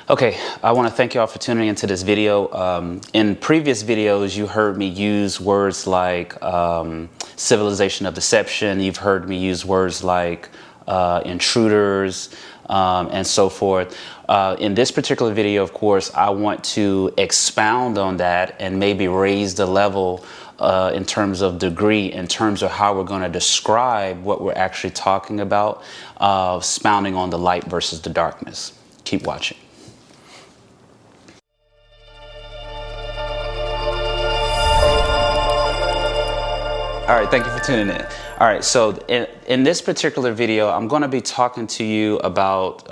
Okay, I want to thank you all for tuning into this video. In previous videos, you heard me use words like civilization of deception. You've heard me use words like intruders and so forth. In this particular video, of course, I want to expound on that and maybe raise the level in terms of degree, in terms of how we're going to describe what we're actually talking about, expounding on the light versus the darkness. Keep watching. All right, thank you for tuning in. All right, so in this particular video, I'm going to be talking to you about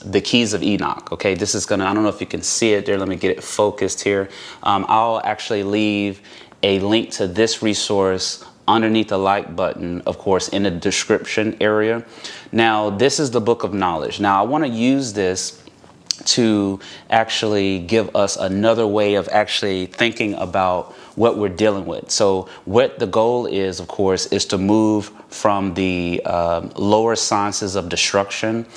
the Keys of Enoch. Okay, this is going to, I don't know if you can see it there. Let me get it focused here. I'll actually leave a link to this resource underneath the like button, of course, in the description area. Now, this is the book of knowledge. Now, I want to use this to actually give us another way of actually thinking about what we're dealing with. So what the goal is, of course, is to move from the lower sciences of destruction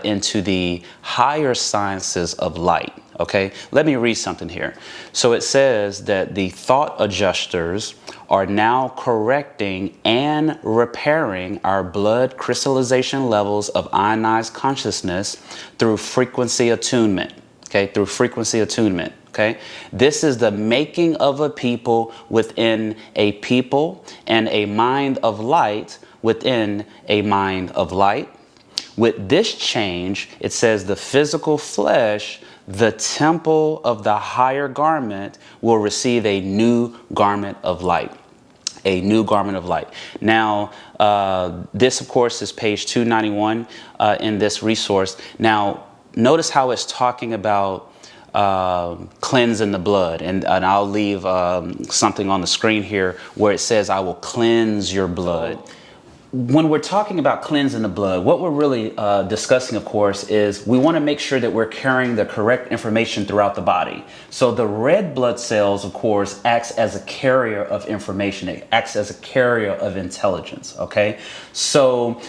into the higher sciences of light. Okay, let me read something here. So it says that the thought adjusters are now correcting and repairing our blood crystallization levels of ionized consciousness through frequency attunement. Okay, through frequency attunement. Okay, this is the making of a people within a people and a mind of light within a mind of light. With this change, it says the physical flesh, the temple of the higher garment, will receive a new garment of light. A new garment of light. Now, this, of course, is page 291 in this resource. Now, notice how it's talking about cleansing the blood, and I'll leave something on the screen here where it says, I will cleanse your blood. When we're talking about cleansing the blood, what we're really discussing, of course, is we want to make sure that we're carrying the correct information throughout the body. So the red blood cells, of course, acts as a carrier of information. It acts as a carrier of intelligence. Okay, so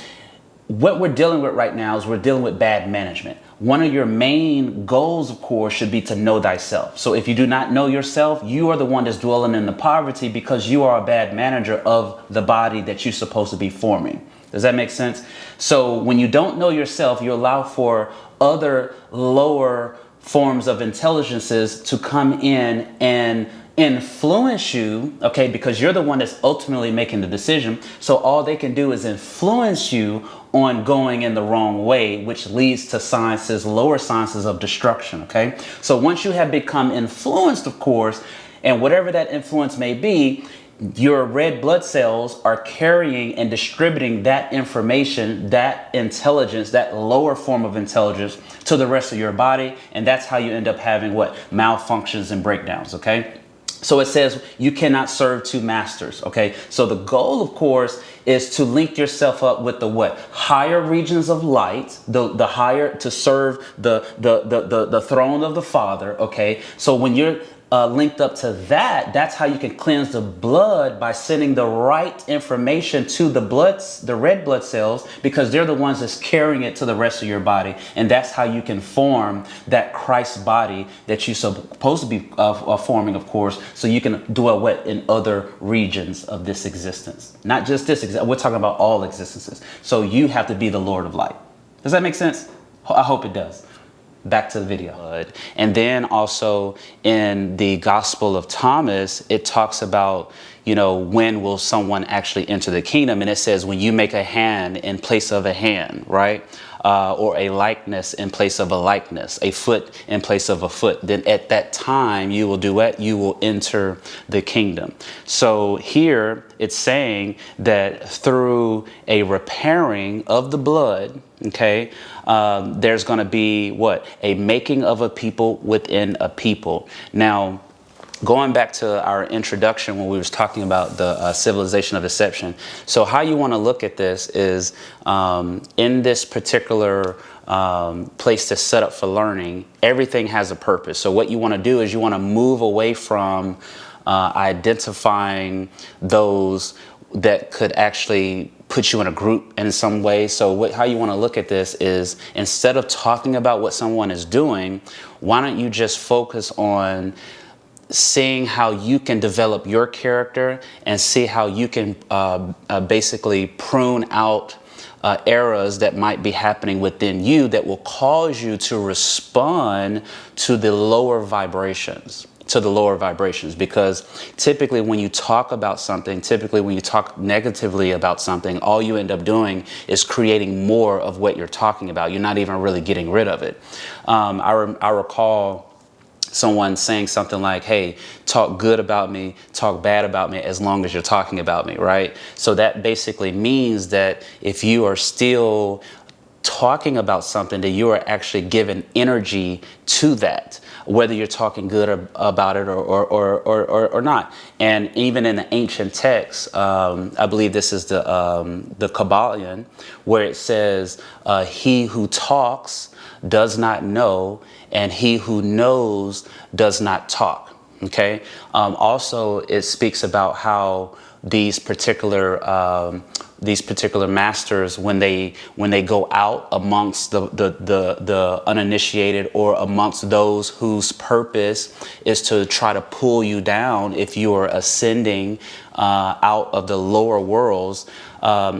what we're dealing with right now is we're dealing with bad management. One of your main goals, of course, should be to know thyself. So if you do not know yourself, you are the one that's dwelling in the poverty because you are a bad manager of the body that you're supposed to be forming. Does that make sense? So when you don't know yourself, you allow for other lower forms of intelligences to come in and influence you, okay, because you're the one that's ultimately making the decision. So all they can do is influence you on going in the wrong way, which leads to sciences, lower sciences of destruction. Okay, so once you have become influenced, of course, and whatever that influence may be, your red blood cells are carrying and distributing that information, that intelligence, that lower form of intelligence to the rest of your body, and that's how you end up having what? Malfunctions and breakdowns. Okay, so it says you cannot serve two masters. Okay, so the goal, of course, is to link yourself up with the what? Higher regions of light, the higher, to serve the throne of the Father. Okay, so when you're linked up to that, that's how you can cleanse the blood, by sending the right information to the red blood cells, because they're the ones that's carrying it to the rest of your body, and that's how you can form that Christ body that you're supposed to be forming, of course, so you can dwell what? In other regions of this existence, not just this existence. We're talking about all existences. So you have to be the Lord of light. Does that make sense? I hope it does. Back to the video. And then also in the Gospel of Thomas, it talks about, you know, when will someone actually enter the kingdom? And it says, when you make a hand in place of a hand, right? Or a likeness in place of a likeness, a foot in place of a foot, then at that time you will do what? You will enter the kingdom. So here it's saying that through a repairing of the blood, okay, there's going to be what? A making of a people within a people. Now, going back to our introduction when we was talking about the civilization of deception. So how you want to look at this is in this particular place that's set up for learning, everything has a purpose. So what you want to do is you want to move away from identifying those that could actually put you in a group in some way. So how you want to look at this is, instead of talking about what someone is doing, why don't you just focus on seeing how you can develop your character and see how you can basically prune out errors that might be happening within you that will cause you to respond to the lower vibrations. Because typically when you talk about something, typically when you talk negatively about something, all you end up doing is creating more of what you're talking about. You're not even really getting rid of it. I recall someone saying something like, hey, talk good about me, talk bad about me, as long as you're talking about me, right? So that basically means that if you are still talking about something, that you are actually giving energy to that, whether you're talking good about it or not. And even in the ancient texts, I believe this is the Kabbalion, where it says, he who talks does not know, and he who knows does not talk. Okay. Also, it speaks about how these particular masters, when they go out amongst the uninitiated, or amongst those whose purpose is to try to pull you down if you are ascending out of the lower worlds,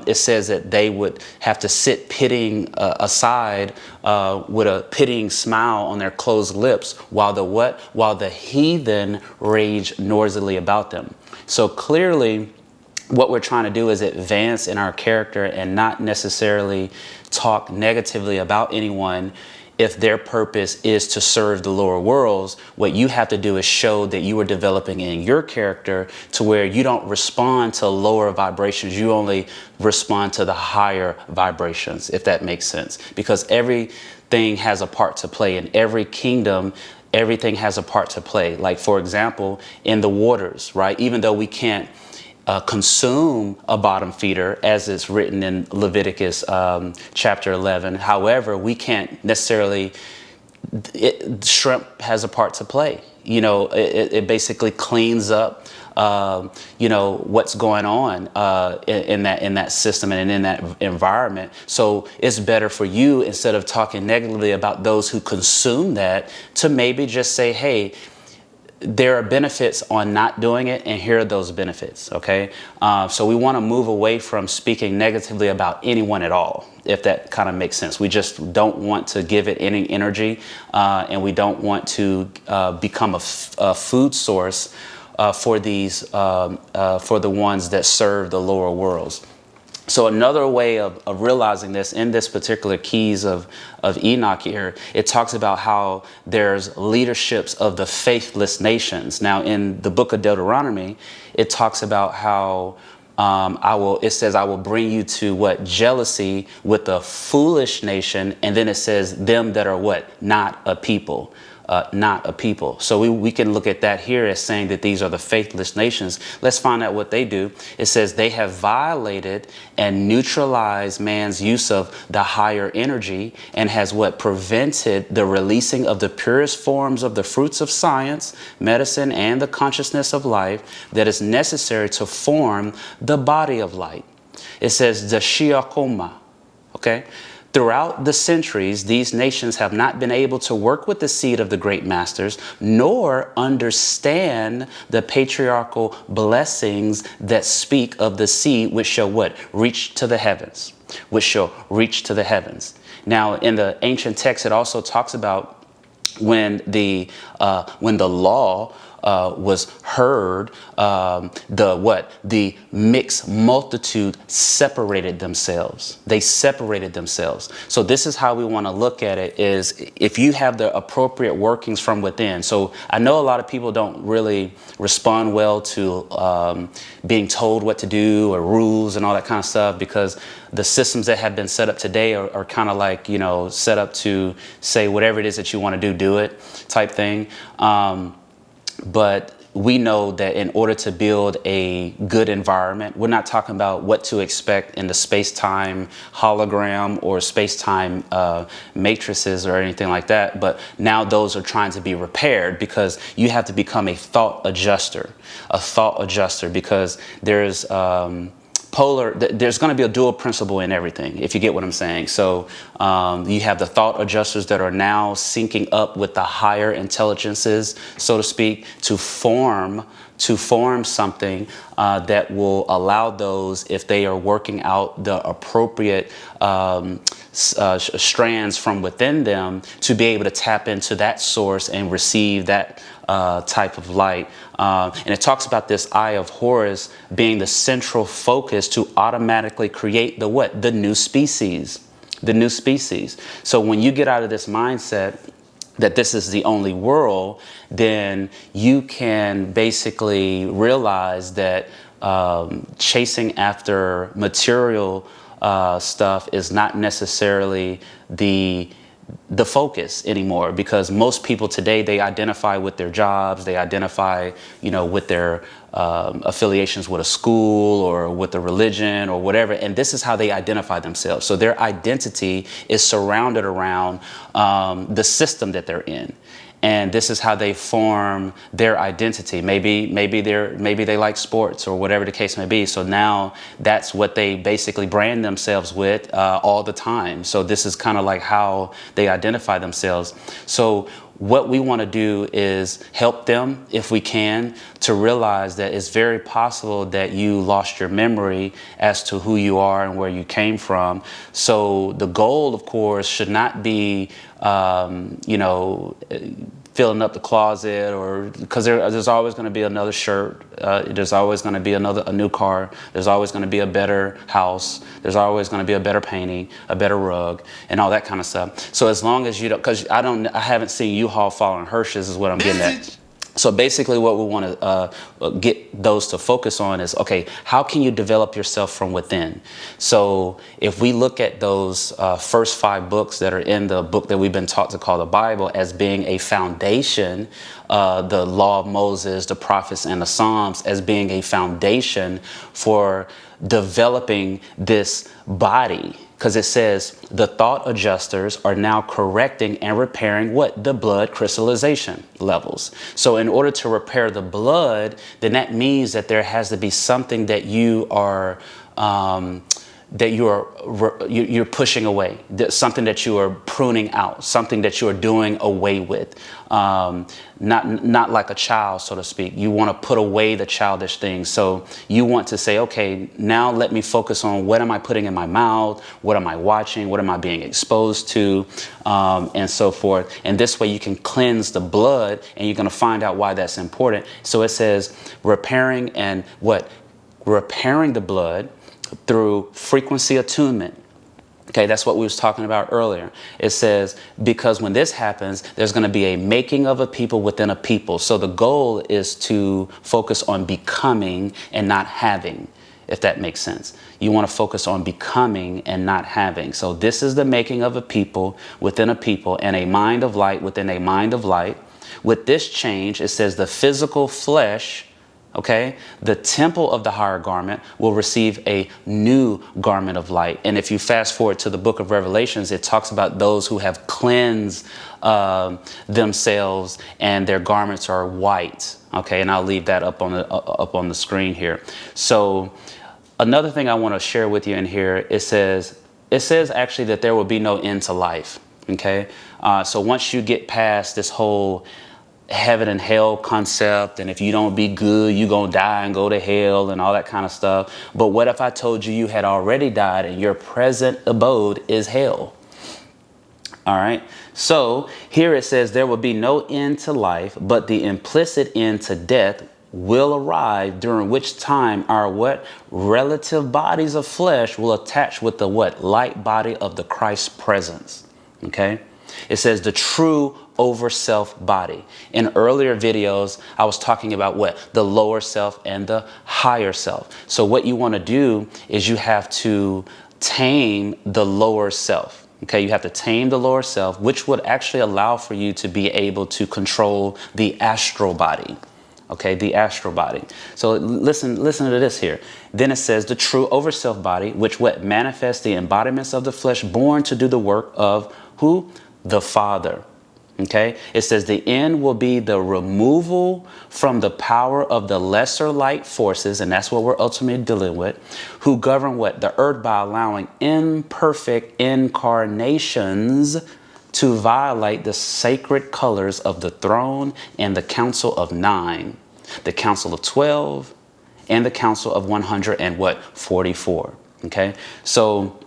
it says that they would have to sit pitying aside with a pitying smile on their closed lips while the heathen rage noisily about them. So clearly, what we're trying to do is advance in our character and not necessarily talk negatively about anyone if their purpose is to serve the lower worlds. What you have to do is show that you are developing in your character to where you don't respond to lower vibrations. You only respond to the higher vibrations, if that makes sense. Because everything has a part to play in every kingdom. Everything has a part to play. Like, for example, in the waters, right? Even though we can't consume a bottom feeder, as it's written in Leviticus chapter 11. However, we can't necessarily, shrimp has a part to play. You know, it basically cleans up, you know, what's going on in that system and in that environment. So it's better for you, instead of talking negatively about those who consume that, to maybe just say, hey, there are benefits on not doing it, and here are those benefits, okay? So we want to move away from speaking negatively about anyone at all, if that kind of makes sense. We just don't want to give it any energy, and we don't want to become a food source for these, for the ones that serve the lower worlds. So another way of realizing this, in this particular Keys of Enoch here, it talks about how there's leaderships of the faithless nations. Now, in the book of Deuteronomy, it talks about how it says, I will bring you to what? Jealousy with a foolish nation. And then it says, them that are what? Not a people. Not a people. So we can look at that here as saying that these are the faithless nations. Let's find out what they do. It says they have violated and neutralized man's use of the higher energy, and has what? Prevented the releasing of the purest forms of the fruits of science, medicine, and the consciousness of life that is necessary to form the body of light. It says the shiakoma. Okay. Throughout the centuries, these nations have not been able to work with the seed of the great masters, nor understand the patriarchal blessings that speak of the seed which shall what? Reach to the heavens. Which shall reach to the heavens. Now, in the ancient text, it also talks about when the law was heard, the mixed multitude separated themselves. They separated themselves. So this is how we want to look at it, is if you have the appropriate workings from within. So I know a lot of people don't really respond well to being told what to do, or rules and all that kind of stuff, because the systems that have been set up today are kind of like, you know, set up to say whatever it is that you want to do it type thing. But we know that in order to build a good environment, we're not talking about what to expect in the space-time hologram or space-time matrices or anything like that. But now those are trying to be repaired, because you have to become a thought adjuster, because there's there's going to be a dual principle in everything, if you get what I'm saying. So you have the thought adjusters that are now syncing up with the higher intelligences, so to speak, to form something that will allow those, if they are working out the appropriate strands from within them, to be able to tap into that source and receive that type of light. And it talks about this eye of Horus being the central focus to automatically create the what? The new species. The new species. So when you get out of this mindset that this is the only world, then you can basically realize that chasing after material stuff is not necessarily the focus anymore, because most people today, they identify with their jobs, they identify, with their affiliations with a school or with a religion or whatever, and this is how they identify themselves. So their identity is surrounded around the system that they're in. And this is how they form their identity. Maybe they like sports or whatever the case may be. So now that's what they basically brand themselves with all the time. So this is kind of like how they identify themselves. So what we want to do is help them, if we can, to realize that it's very possible that you lost your memory as to who you are and where you came from. So the goal, of course, should not be, filling up the closet, or because there's always going to be another shirt. There's always going to be a new car. There's always going to be a better house. There's always going to be a better painting, a better rug, and all that kind of stuff. So as long as you don't, because I haven't seen U-Haul following Hershey's is what I'm getting at. So basically what we want to get those to focus on is, okay, how can you develop yourself from within? So if we look at those first 5 books that are in the book that we've been taught to call the Bible as being a foundation, the Law of Moses, the Prophets, and the Psalms as being a foundation for developing this body. Because it says the thought adjusters are now correcting and repairing what? The blood crystallization levels. So in order to repair the blood, then that means that there has to be something that you are you're pushing away, something that you are pruning out, something that you are doing away with. Not like a child, so to speak. You want to put away the childish things. So you want to say, okay, now let me focus on what am I putting in my mouth? What am I watching? What am I being exposed to? And so forth. And this way you can cleanse the blood, and you're going to find out why that's important. So it says repairing and what? Repairing the blood through frequency attunement. Okay, that's what we was talking about earlier. It says, because when this happens, there's going to be a making of a people within a people. So the goal is to focus on becoming and not having, if that makes sense. You want to focus on becoming and not having. So this is the making of a people within a people, and a mind of light within a mind of light. With this change, it says the physical flesh, okay, the temple of the higher garment will receive a new garment of light. And if you fast forward to the book of Revelations, it talks about those who have cleansed themselves and their garments are white. Okay, and I'll leave that up on the screen here. So another thing I want to share with you in here, it says actually that there will be no end to life. Okay, so once you get past this whole heaven and hell concept, and if you don't be good, you're gonna die and go to hell and all that kind of stuff. But what if I told you had already died and your present abode is hell? All right. So here it says there will be no end to life, but the implicit end to death will arrive, during which time our what? Relative bodies of flesh will attach with the what? Light body of the Christ's presence. Okay. It says the true over self body. In earlier videos, I was talking about what? The lower self and the higher self. So what you want to do is you have to tame the lower self. Okay, you have to tame the lower self, which would actually allow for you to be able to control the astral body. Okay, the astral body. So listen to this here. Then it says the true over self body, which what? Manifests the embodiments of the flesh, born to do the work of who? The Father. Okay, it says the end will be the removal from the power of the lesser light forces, and that's what we're ultimately dealing with, who govern what? The earth by allowing imperfect incarnations to violate the sacred colors of the throne and the council of 9, the council of 12, and the council of 100 and what? 44. Okay, so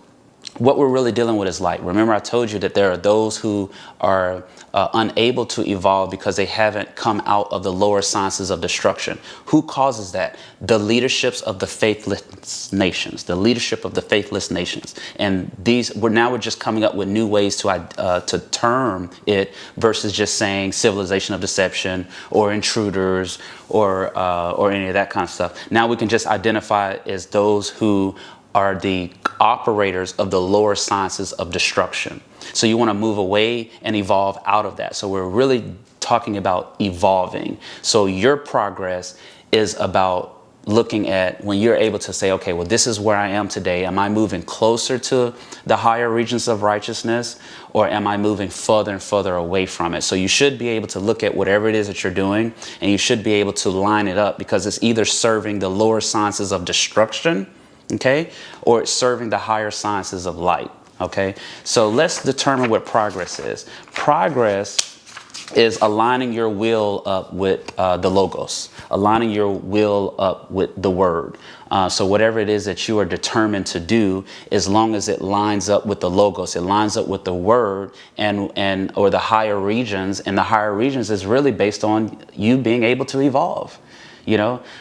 what we're really dealing with is light. Remember, I told you that there are those who are unable to evolve because they haven't come out of the lower sciences of destruction. Who causes that? The leaderships of the faithless nations, the leadership of the faithless nations. And we're just coming up with new ways to term it versus just saying civilization of deception or intruders or any of that kind of stuff. Now we can just identify it as those who are the operators of the lower sciences of destruction. So you want to move away and evolve out of that. So we're really talking about evolving. So your progress is about looking at when you're able to say, okay, well, this is where I am today. Am I moving closer to the higher regions of righteousness, or am I moving further and further away from it? So you should be able to look at whatever it is that you're doing, and you should be able to line it up, because it's either serving the lower sciences of destruction, okay, or it's serving the higher sciences of light. Okay, so let's determine what progress is. Progress is aligning your will up with the logos, aligning your will up with the word. So whatever it is that you are determined to do, as long as it lines up with the logos, it lines up with the word and or the higher regions, and the higher regions is really based on you being able to evolve.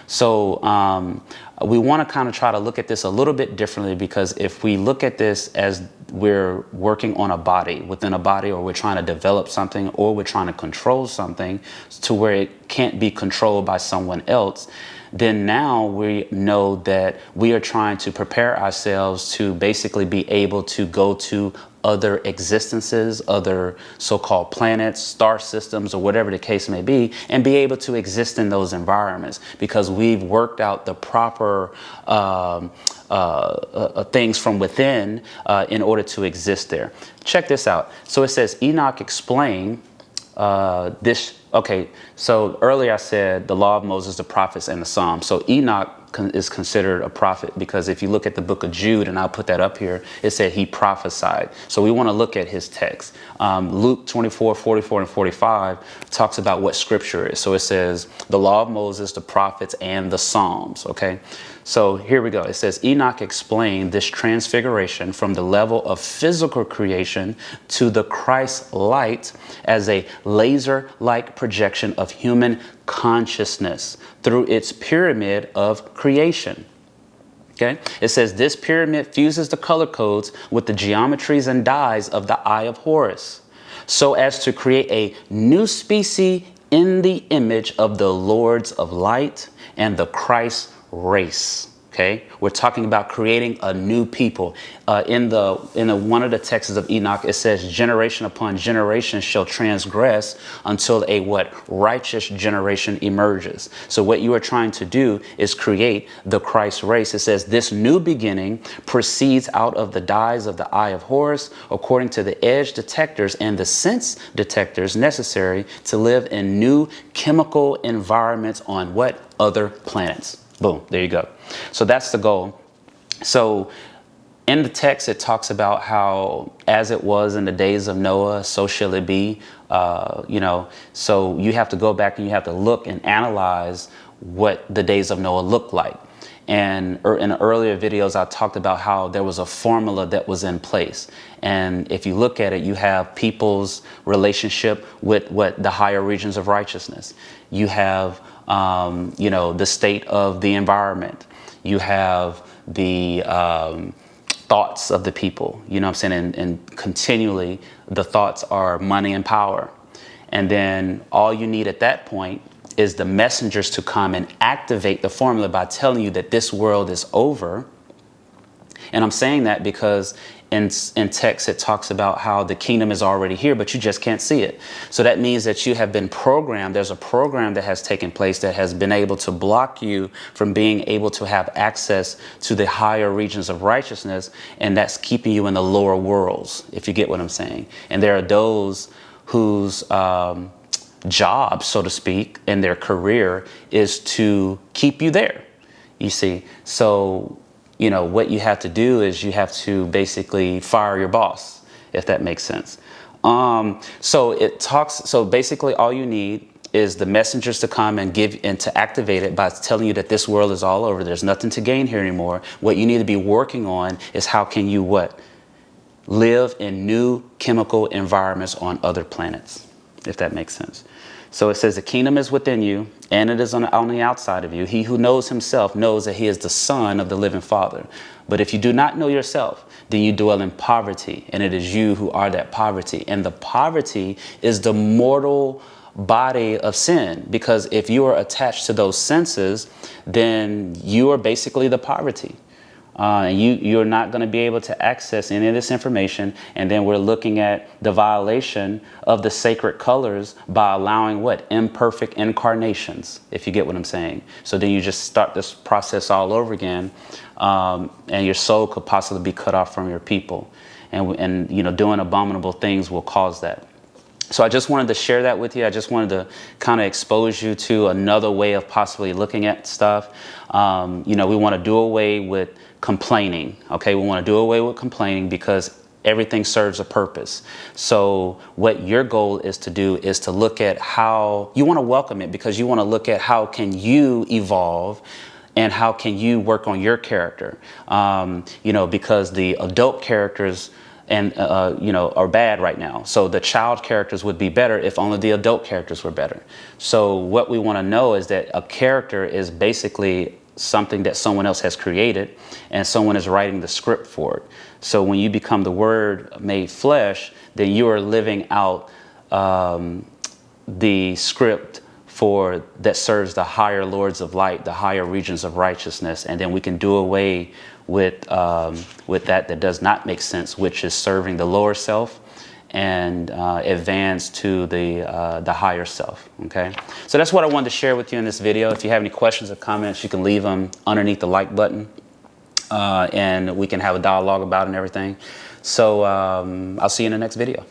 So we want to kind of try to look at this a little bit differently, because if we look at this as we're working on a body, within a body, or we're trying to develop something, or we're trying to control something to where it can't be controlled by someone else, then now we know that we are trying to prepare ourselves to basically be able to go to other existences, other so-called planets, star systems, or whatever the case may be, and be able to exist in those environments, because we've worked out the proper things from within in order to exist there. Check this out. So it says, Enoch explained this. Okay, so earlier I said the law of Moses, the prophets, and the Psalms. So Enoch is considered a prophet, because if you look at the book of Jude, and I'll put that up here, it said he prophesied. So we want to look at his text. Luke 24, 44, and 45 talks about what scripture is. So it says the law of Moses, the prophets, and the Psalms. Okay, so here we go. It says Enoch explained this transfiguration from the level of physical creation to the Christ light as a laser-like projection of human consciousness through its pyramid of creation. Okay, it says this pyramid fuses the color codes with the geometries and dyes of the eye of Horus, so as to create a new species in the image of the Lords of Light and the Christ race. Okay, we're talking about creating a new people. In one of the texts of Enoch, it says, generation upon generation shall transgress until a what? Righteous generation emerges. So what you are trying to do is create the Christ race. It says this new beginning proceeds out of the dyes of the eye of Horus, according to the edge detectors and the sense detectors necessary to live in new chemical environments on what? Other planets. Boom, there you go. So that's the goal. So in the text, it talks about how as it was in the days of Noah, so shall it be. So you have to go back and you have to look and analyze what the days of Noah looked like. And in earlier videos, I talked about how there was a formula that was in place. And if you look at it, you have people's relationship with what the higher regions of righteousness. You have the state of the environment. You have the thoughts of the people, you know what I'm saying? And continually the thoughts are money and power. And then all you need at that point is the messengers to come and activate the formula by telling you that this world is over. And I'm saying that because in text it talks about how the kingdom is already here, but you just can't see it. So that means that you have been programmed. There's a program that has taken place that has been able to block you from being able to have access to the higher regions of righteousness, and that's keeping you in the lower worlds, if you get what I'm saying. And there are those whose job, so to speak, in their career is to keep you there. You see, so, you know, what you have to do is you have to basically fire your boss, if that makes sense. So basically all you need is the messengers to come and give and to activate it by telling you that this world is all over. There's nothing to gain here anymore. What you need to be working on is how can you what? Live in new chemical environments on other planets, if that makes sense. So it says the kingdom is within you and it is on the outside of you. He who knows himself knows that he is the son of the living Father. But if you do not know yourself, then you dwell in poverty, and it is you who are that poverty. And the poverty is the mortal body of sin, because if you are attached to those senses, then you are basically the poverty. And you're not going to be able to access any of this information. And then we're looking at the violation of the sacred colors by allowing what? Imperfect incarnations, if you get what I'm saying. So then you just start this process all over again. And your soul could possibly be cut off from your people. And you know, doing abominable things will cause that. So I just wanted to share that with you. I just wanted to kind of expose you to another way of possibly looking at stuff. You know, we want to do away with complaining. Okay, we want to do away with complaining because everything serves a purpose. So what your goal is to do is to look at how you want to welcome it, because you want to look at how can you evolve and how can you work on your character. You know, because the adult characters and you know, are bad right now. So the child characters would be better if only the adult characters were better. So what we want to know is that a character is basically something that someone else has created and someone is writing the script for it. So when you become the Word made flesh, then you are living out the script for that serves the higher lords of light, the higher regions of righteousness, and then we can do away with that does not make sense, which is serving the lower self, and advance to the higher self. Okay, so that's what I wanted to share with you in this video. If you have any questions or comments, you can leave them underneath the like button, and we can have a dialogue about it and everything. So I'll see you in the next video.